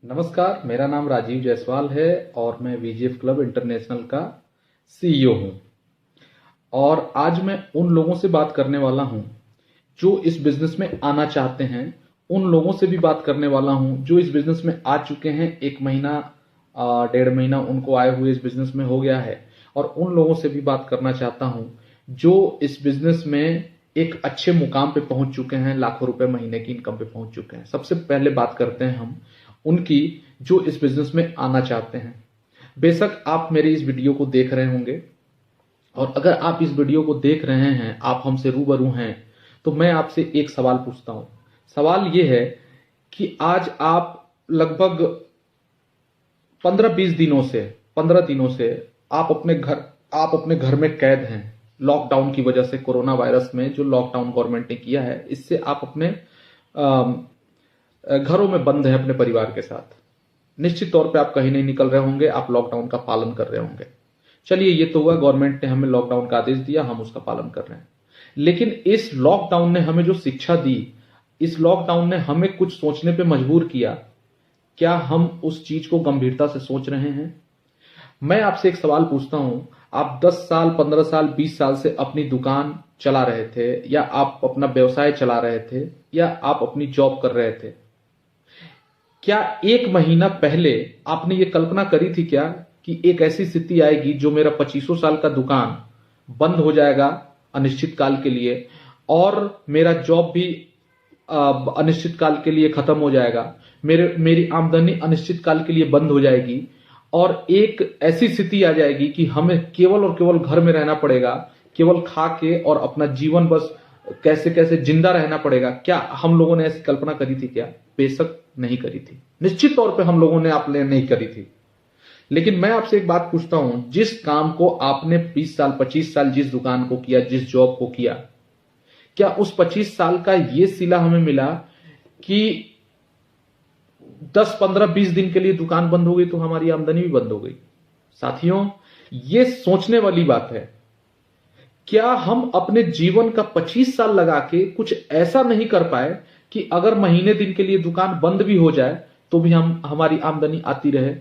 नमस्कार, मेरा नाम राजीव जायसवाल है और मैं वीजीएफ क्लब इंटरनेशनल का सीईओ हूं। और आज मैं उन लोगों से बात करने वाला हूं जो इस बिजनेस में आना चाहते हैं, उन लोगों से भी बात करने वाला हूं जो इस बिजनेस में आ चुके हैं। 1 महीना 1.5 महीना उनको आए हुए इस बिजनेस में हो गया है। और उन लोगों से भी बात करना चाहता हूं जो इस बिजनेस में एक अच्छे मुकाम पे पहुंच चुके हैं, लाखों रुपए महीने की इनकम पे पहुंच चुके हैं। सबसे पहले बात करते हैं हम उनकी जो इस बिजनेस में आना चाहते हैं। बेशक आप मेरी इस वीडियो को देख रहे होंगे, और अगर आप इस वीडियो को देख रहे हैं, आप हमसे रूबरू हैं, तो मैं आपसे एक सवाल पूछता हूं। सवाल यह है कि आज आप लगभग 15 दिनों से आप अपने घर में कैद हैं। लॉकडाउन की वजह से, कोरोना वायरस में जो लॉकडाउन गवर्नमेंट ने किया है, इससे आप अपने घरों में बंद हैं अपने परिवार के साथ। निश्चित तौर पे आप कहीं नहीं निकल रहे होंगे, आप लॉकडाउन का पालन कर रहे होंगे। चलिए, ये तो हुआ, गवर्नमेंट ने हमें लॉकडाउन का आदेश दिया, हम उसका पालन कर रहे हैं। लेकिन इस लॉकडाउन ने हमें जो शिक्षा दी, इस लॉकडाउन ने हमें कुछ सोचने पे मजबूर किया। क्या हम उस चीज को गंभीरता से सोच रहे हैं? मैं आपसे एक सवाल पूछता हूं। आप 10 साल, 15 साल, 20 साल से अपनी दुकान चला रहे थे, या आप अपना व्यवसाय चला रहे थे, या आप अपनी जॉब कर रहे थे। क्या 1 महीना पहले आपने ये कल्पना करी थी क्या कि एक ऐसी स्थिति आएगी जो मेरा 25 साल का दुकान बंद हो जाएगा अनिश्चित काल के लिए, और मेरा जॉब भी अनिश्चित काल के लिए खत्म हो जाएगा, मेरी आमदनी अनिश्चित काल के लिए बंद हो जाएगी, और एक ऐसी स्थिति आ जाएगी कि हमें केवल और केवल घर में रहना पड़ेगा, केवल खा के और अपना जीवन बस कैसे कैसे जिंदा रहना पड़ेगा। क्या हम लोगों ने ऐसी कल्पना करी थी क्या? बेशक नहीं करी थी। निश्चित तौर पे हम लोगों ने आपने नहीं करी थी। लेकिन मैं आपसे एक बात पूछता हूं, जिस काम को आपने 20 साल, 25 साल जिस दुकान को किया, जिस जॉब को किया, क्या उस 25 साल का ये सिला हमें मिला कि 10, 15, 20 दिन के लिए दुकान बंद हो गई तो हमारी आमदनी भी बंद हो गई? साथियों, ये सोचने वाली बात है। क्या हम अपने जीवन का 25 साल लगा के कुछ ऐसा नहीं कर पाए कि अगर महीने दिन के लिए दुकान बंद भी हो जाए तो भी हमारी आमदनी आती रहे?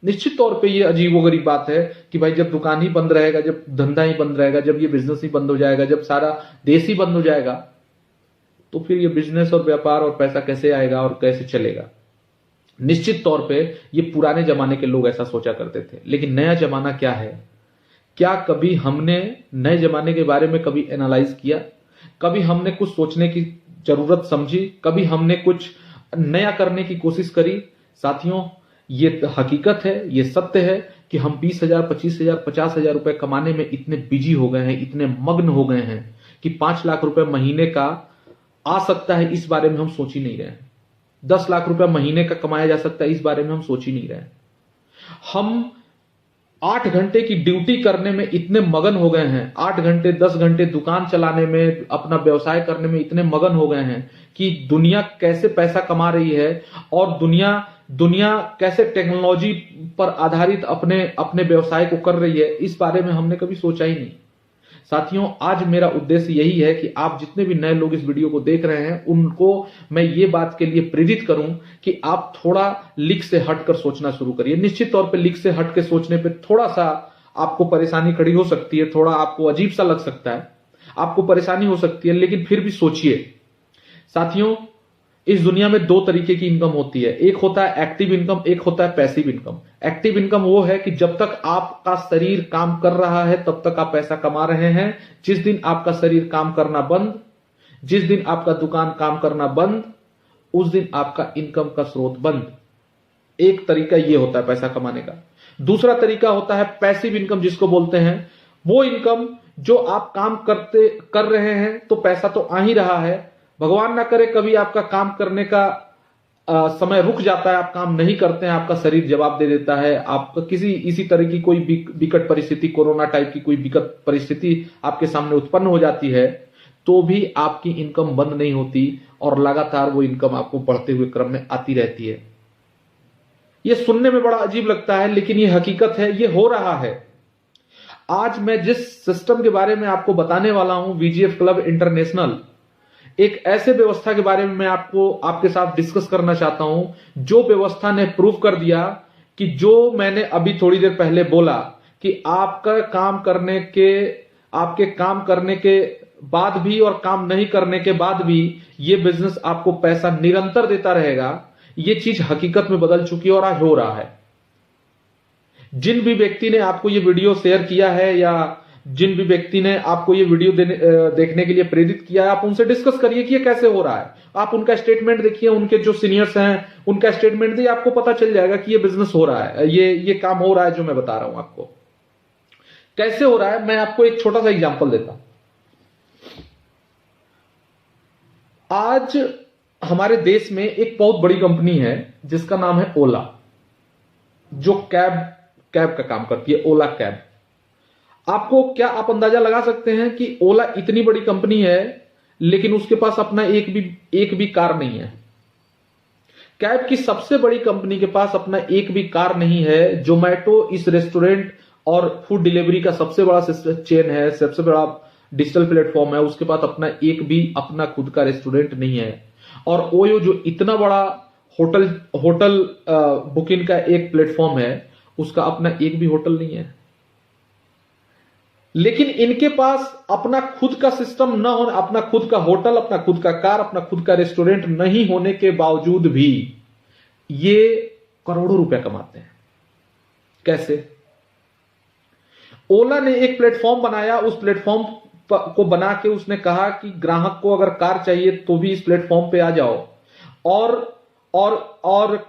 निश्चित तौर पे ये अजीबोगरीब बात है कि भाई, जब दुकान ही बंद रहेगा, जब धंधा ही बंद रहेगा, जब ये बिजनेस ही बंद हो जाएगा, जब सारा देश ही बंद हो जाएगा, तो फिर ये बिजनेस और व्यापार और पैसा कैसे आएगा और कैसे चलेगा? निश्चित तौर पे ये पुराने जमाने के लोग ऐसा सोचा करते थे। लेकिन नया जमाना क्या है? क्या कभी हमने नए जमाने के बारे में कभी एनालाइज किया? कभी हमने कुछ सोचने की जरूरत समझी? कभी हमने कुछ नया करने की कोशिश करी? साथियों, ये हकीकत है, ये सत्य है कि हम 20,000, 25,000, 50,000 रुपए कमाने में इतने बिजी हो गए हैं, इतने मग्न हो गए हैं कि 5 लाख रुपए महीने का आ सकता है, इस बारे में हम सोच ही नहीं रहे हैं। 10 लाख रुपए महीने का कमाया जा सकता है, इस बारे में हम सोच ही नहीं रहे हैं। हम 8 घंटे की ड्यूटी करने में इतने मगन हो गए हैं, 8 घंटे 10 घंटे दुकान चलाने में, अपना व्यवसाय करने में इतने मगन हो गए हैं कि दुनिया कैसे पैसा कमा रही है और दुनिया कैसे टेक्नोलॉजी पर आधारित अपने व्यवसाय को कर रही है, इस बारे में हमने कभी सोचा ही नहीं। साथियों, आज मेरा उद्देश्य यही है कि आप जितने भी नए लोग इस वीडियो को देख रहे हैं, उनको मैं ये बात के लिए प्रेरित करूं कि आप थोड़ा लिक से हटकर सोचना शुरू करिए। निश्चित तौर पे लिक से हट के सोचने पे थोड़ा सा आपको परेशानी खड़ी हो सकती है, थोड़ा आपको अजीब सा लग सकता है, आपको परेशानी हो सकती है, लेकिन फिर भी सोचिए। साथियों, इस दुनिया में 2 तरीके की इनकम होती है। एक होता है एक्टिव इनकम, एक होता है पैसिव इनकम। एक्टिव इनकम वो है कि जब तक आपका शरीर काम कर रहा है तब तक आप पैसा कमा रहे हैं। जिस दिन आपका शरीर काम करना बंद, जिस दिन आपका दुकान काम करना बंद, उस दिन आपका इनकम का स्रोत बंद। एक तरीका ये होता है पैसा कमाने का। दूसरा तरीका होता है पैसिव इनकम, जिसको बोलते हैं वो इनकम जो आप काम कर रहे हैं तो पैसा तो आ ही रहा है। भगवान ना करे कभी आपका काम करने का समय रुक जाता है, आप काम नहीं करते हैं, आपका शरीर जवाब दे देता है, आपका इसी तरह की कोई विकट परिस्थिति, कोरोना टाइप की कोई विकट परिस्थिति आपके सामने उत्पन्न हो जाती है, तो भी आपकी इनकम बंद नहीं होती और लगातार वो इनकम आपको बढ़ते हुए क्रम में आती रहती है। ये सुनने में बड़ा अजीब लगता है, लेकिन ये हकीकत है, ये हो रहा है। आज मैं जिस सिस्टम के बारे में आपको बताने वाला हूं, वीजीएफ क्लब इंटरनेशनल, एक ऐसे व्यवस्था के बारे में मैं आपके साथ डिस्कस करना चाहता हूं, जो व्यवस्था ने प्रूव कर दिया कि जो मैंने अभी थोड़ी देर पहले बोला कि आपके काम करने के बाद भी और काम नहीं करने के बाद भी ये बिजनेस आपको पैसा निरंतर देता रहेगा, ये चीज हकीकत में बदल चुकी है और आज हो रहा है। जिन भी व्यक्ति ने आपको ये वीडियो शेयर किया है या जिन भी व्यक्ति ने आपको ये वीडियो देखने के लिए प्रेरित किया है, आप उनसे डिस्कस करिए कि ये कैसे हो रहा है। आप उनका स्टेटमेंट देखिए, उनके जो सीनियर्स हैं उनका स्टेटमेंट देखिए, आपको पता चल जाएगा कि ये बिजनेस हो रहा है, ये काम हो रहा है जो मैं बता रहा हूं आपको। कैसे हो रहा है, मैं आपको एक छोटा सा एग्जांपल देता हूं। आज हमारे देश में एक बहुत बड़ी कंपनी है जिसका नाम है ओला, जो कैब का काम करती है, ओला कैब। आपको क्या आप अंदाजा लगा सकते हैं कि ओला इतनी बड़ी कंपनी है लेकिन उसके पास अपना एक भी कार नहीं है। कैब की सबसे बड़ी कंपनी के पास अपना एक भी कार नहीं है। जोमैटो इस रेस्टोरेंट और फूड डिलीवरी का सबसे बड़ा चेन है, सबसे बड़ा डिजिटल प्लेटफॉर्म है, उसके पास अपना खुद का रेस्टोरेंट नहीं है। और ओयो जो इतना बड़ा होटल बुकिंग का एक प्लेटफॉर्म है, उसका अपना एक भी होटल नहीं है। लेकिन इनके पास अपना खुद का सिस्टम न होने, अपना खुद का होटल, अपना खुद का कार, अपना खुद का रेस्टोरेंट नहीं होने के बावजूद भी ये करोड़ों रुपए कमाते हैं। कैसे? ओला ने एक प्लेटफॉर्म बनाया, उस प्लेटफॉर्म को बना के उसने कहा कि ग्राहक को अगर कार चाहिए तो भी इस प्लेटफॉर्म पे आ जाओ, और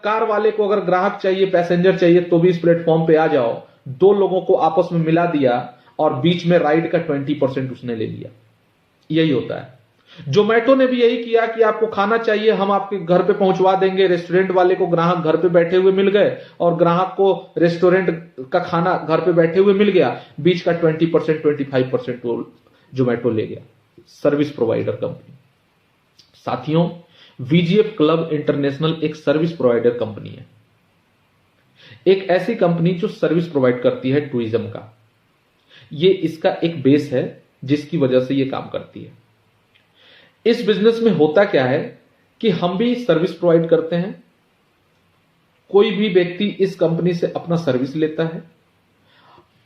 कार वाले को अगर ग्राहक चाहिए, पैसेंजर चाहिए तो भी इस प्लेटफॉर्म पे आ जाओ। दो लोगों को आपस में मिला दिया और बीच में राइड का 20% उसने ले लिया। यही होता है। जोमैटो ने भी यही किया कि आपको खाना चाहिए, हम आपके घर पे पहुंचवा देंगे। रेस्टोरेंट वाले को ग्राहक घर पे बैठे हुए मिल गए और ग्राहक को रेस्टोरेंट का खाना घर पे बैठे हुए मिल गया। बीच का 20%, 25% जोमैटो ले गया। Service provider company. साथियों, वीजीएफ क्लब इंटरनेशनल एक सर्विस प्रोवाइडर कंपनी है, एक ऐसी कंपनी जो सर्विस प्रोवाइड करती है टूरिज्म का। ये इसका एक बेस है जिसकी वजह से ये काम करती है। इस बिजनेस में होता क्या है कि हम भी सर्विस प्रोवाइड करते हैं। कोई भी व्यक्ति इस कंपनी से अपना सर्विस लेता है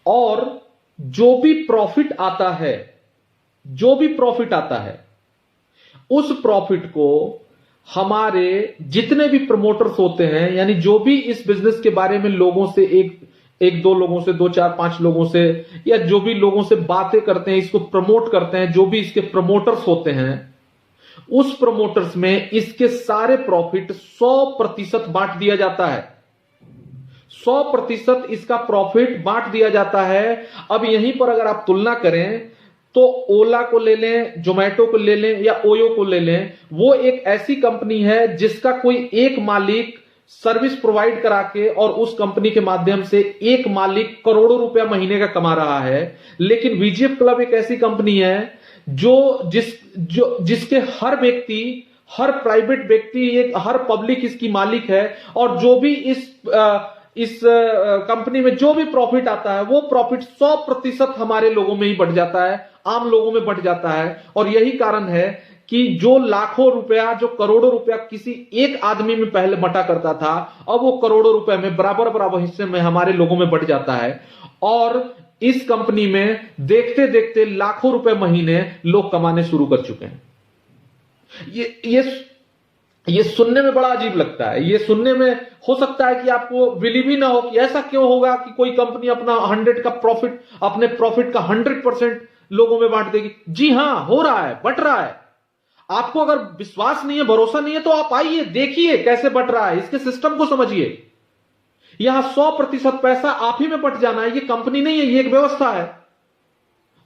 और जो भी प्रॉफिट आता है उस प्रॉफिट को हमारे जितने भी प्रमोटर्स होते हैं, यानी जो भी इस बिजनेस के बारे में लोगों से एक दो लोगों से, 2 4 5 लोगों से, या जो भी लोगों से बातें करते हैं, इसको प्रमोट करते हैं, जो भी इसके प्रमोटर्स होते हैं, उस प्रमोटर्स में इसके सारे प्रॉफिट 100% बांट दिया जाता है। 100% इसका प्रॉफिट बांट दिया जाता है। अब यहीं पर अगर आप तुलना करें तो ओला को ले लें, जोमैटो को ले लें या ओयो को ले लें, वो एक ऐसी कंपनी है जिसका कोई एक मालिक सर्विस प्रोवाइड करा के और उस कंपनी के माध्यम से एक मालिक करोड़ों रुपया महीने का कमा रहा है। लेकिन वीजीएफ क्लब एक ऐसी कंपनी है जिसके हर व्यक्ति, हर प्राइवेट व्यक्ति, हर पब्लिक इसकी मालिक है। और जो भी इस कंपनी में जो भी प्रॉफिट आता है वो प्रॉफिट 100% हमारे लोगों में ही बढ़ जाता है, आम लोगों में बढ़ जाता है। और यही कारण है कि जो लाखों रुपया, जो करोड़ों रुपया किसी एक आदमी में पहले बटा करता था, अब वो करोड़ों रुपए में बराबर हिस्से में हमारे लोगों में बढ़ जाता है। और इस कंपनी में देखते देखते लाखों रुपए महीने लोग कमाने शुरू कर चुके हैं। ये सुनने में बड़ा अजीब लगता है। ये सुनने में हो सकता है कि आपको बिलीव ही ना हो कि ऐसा क्यों होगा कि कोई कंपनी अपने प्रॉफिट का 100% लोगों में बांट देगी। जी हां, हो रहा है, बट रहा है। आपको अगर विश्वास नहीं है, भरोसा नहीं है, तो आप आइए, देखिए कैसे बट रहा है, इसके सिस्टम को समझिए। यहां 100% पैसा आप ही में बट जाना है। ये कंपनी नहीं है, ये एक व्यवस्था है।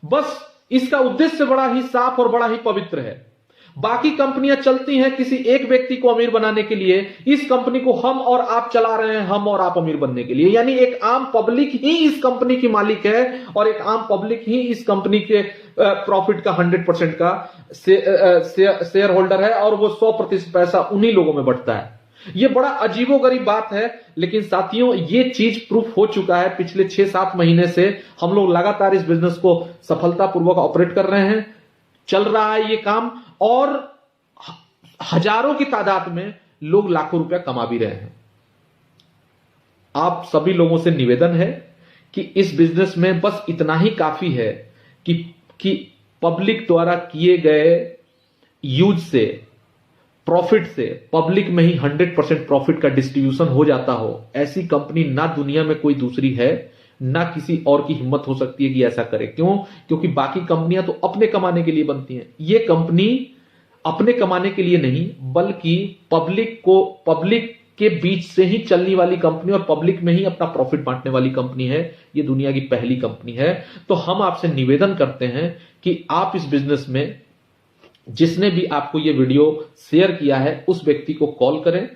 बस इसका उद्देश्य बड़ा ही साफ और बड़ा ही पवित्र है। बाकी कंपनियां चलती हैं किसी एक व्यक्ति को अमीर बनाने के लिए, इस कंपनी को हम और आप चला रहे हैं, हम और आप अमीर बनने के लिए। यानी एक आम पब्लिक ही इस कंपनी की मालिक है और एक आम पब्लिक ही इस कंपनी के प्रॉफिट का 100% का शेयर होल्डर है और वो 100% पैसा उन्हीं लोगों में बढ़ता है। ये बड़ा अजीबोगरीब बात है, लेकिन साथियों ये चीज प्रूफ हो चुका है। पिछले 6-7 महीने से हम लोग लगातार इस बिजनेस को सफलतापूर्वक ऑपरेट कर रहे हैं, चल रहा है ये काम। और हजारों की तादाद में लोग लाखों रुपया कमा भी रहे हैं। आप सभी लोगों से निवेदन है कि इस बिजनेस में बस इतना ही काफी है कि पब्लिक द्वारा किए गए यूज से, प्रॉफिट से, पब्लिक में ही 100% प्रॉफिट का डिस्ट्रीब्यूशन हो जाता हो। ऐसी कंपनी ना दुनिया में कोई दूसरी है, ना किसी और की हिम्मत हो सकती है कि ऐसा करे। क्यों? क्योंकि बाकी कंपनियां तो अपने कमाने के लिए बनती हैं। ये कंपनी अपने कमाने के लिए नहीं, बल्कि पब्लिक के बीच से ही चलने वाली कंपनी और पब्लिक में ही अपना प्रॉफिट बांटने वाली कंपनी है। ये दुनिया की पहली कंपनी है। तो हम आपसे निवेदन करते हैं कि आप इस बिजनेस में, जिसने भी आपको ये वीडियो शेयर किया है, उस व्यक्ति को कॉल करें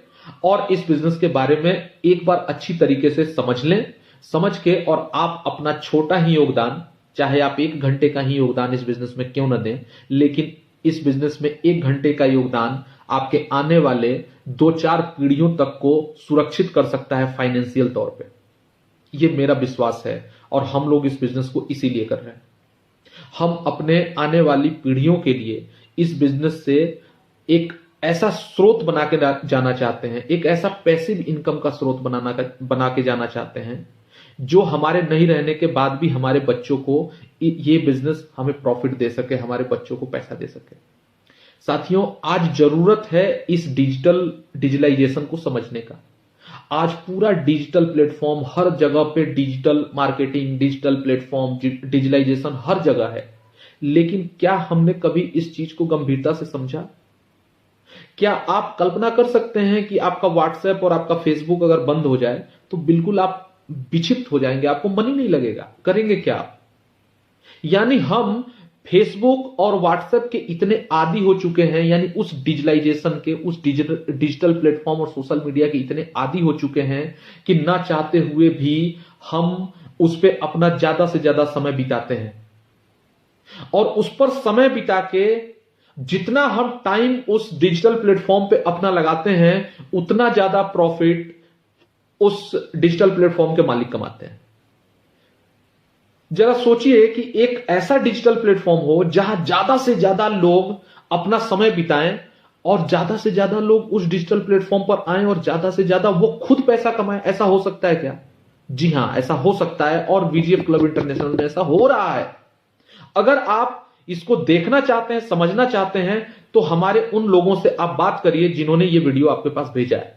और इस बिजनेस के बारे में एक बार अच्छी तरीके से समझ लें। समझ के और आप अपना छोटा ही योगदान, चाहे आप 1 घंटे का ही योगदान इस बिजनेस में क्यों ना दें, लेकिन इस बिजनेस में 1 घंटे का योगदान आपके आने वाले 2-4 पीढ़ियों तक को सुरक्षित कर सकता है फाइनेंशियल तौर पे। ये मेरा विश्वास है और हम लोग इस बिजनेस को इसीलिए कर रहे हैं। हम अपने आने वाली पीढ़ियों के लिए इस बिजनेस से एक ऐसा स्रोत बना के जाना चाहते हैं, एक ऐसा पैसिव इनकम का स्रोत बना के जाना चाहते हैं, जो हमारे नहीं रहने के बाद भी हमारे बच्चों को ये बिजनेस हमें प्रॉफिट दे सके, हमारे बच्चों को पैसा दे सके। साथियों, आज जरूरत है इस डिजिटलाइजेशन को समझने का। आज पूरा डिजिटल प्लेटफॉर्म, हर जगह पे digital marketing, digital platform, digitalisation हर जगह है। लेकिन क्या हमने कभी इस चीज को गंभीरता से समझा? क्या आप कल्पना कर सकते हैं कि आपका व्हाट्सएप और आपका फेसबुक अगर बंद हो जाए तो बिल्कुल आप विचलित हो जाएंगे, आपको मन ही नहीं लगेगा। करेंगे क्या आप? यानी हम फेसबुक और व्हाट्सएप के इतने आदी हो चुके हैं, यानी उस डिजिटलाइजेशन के, उस डिजिटल प्लेटफॉर्म और सोशल मीडिया के इतने आदी हो चुके हैं कि ना चाहते हुए भी हम उस पर अपना ज्यादा से ज्यादा समय बिताते हैं। और उस पर समय बिता के जितना हम टाइम उस डिजिटल प्लेटफॉर्म पे अपना लगाते हैं, उतना ज्यादा प्रॉफिट उस डिजिटल प्लेटफॉर्म के मालिक कमाते हैं। जरा सोचिए कि एक ऐसा डिजिटल प्लेटफॉर्म हो जहां ज्यादा से ज्यादा लोग अपना समय बिताएं और ज्यादा से ज्यादा लोग उस डिजिटल प्लेटफॉर्म पर आएं और ज्यादा से ज्यादा वो खुद पैसा कमाएं। ऐसा हो सकता है क्या? जी हां, ऐसा हो सकता है और वीजीएफ क्लब इंटरनेशनल में ऐसा हो रहा है। अगर आप इसको देखना चाहते हैं, समझना चाहते हैं, तो हमारे उन लोगों से आप बात करिए जिन्होंने ये वीडियो आपके पास भेजा है।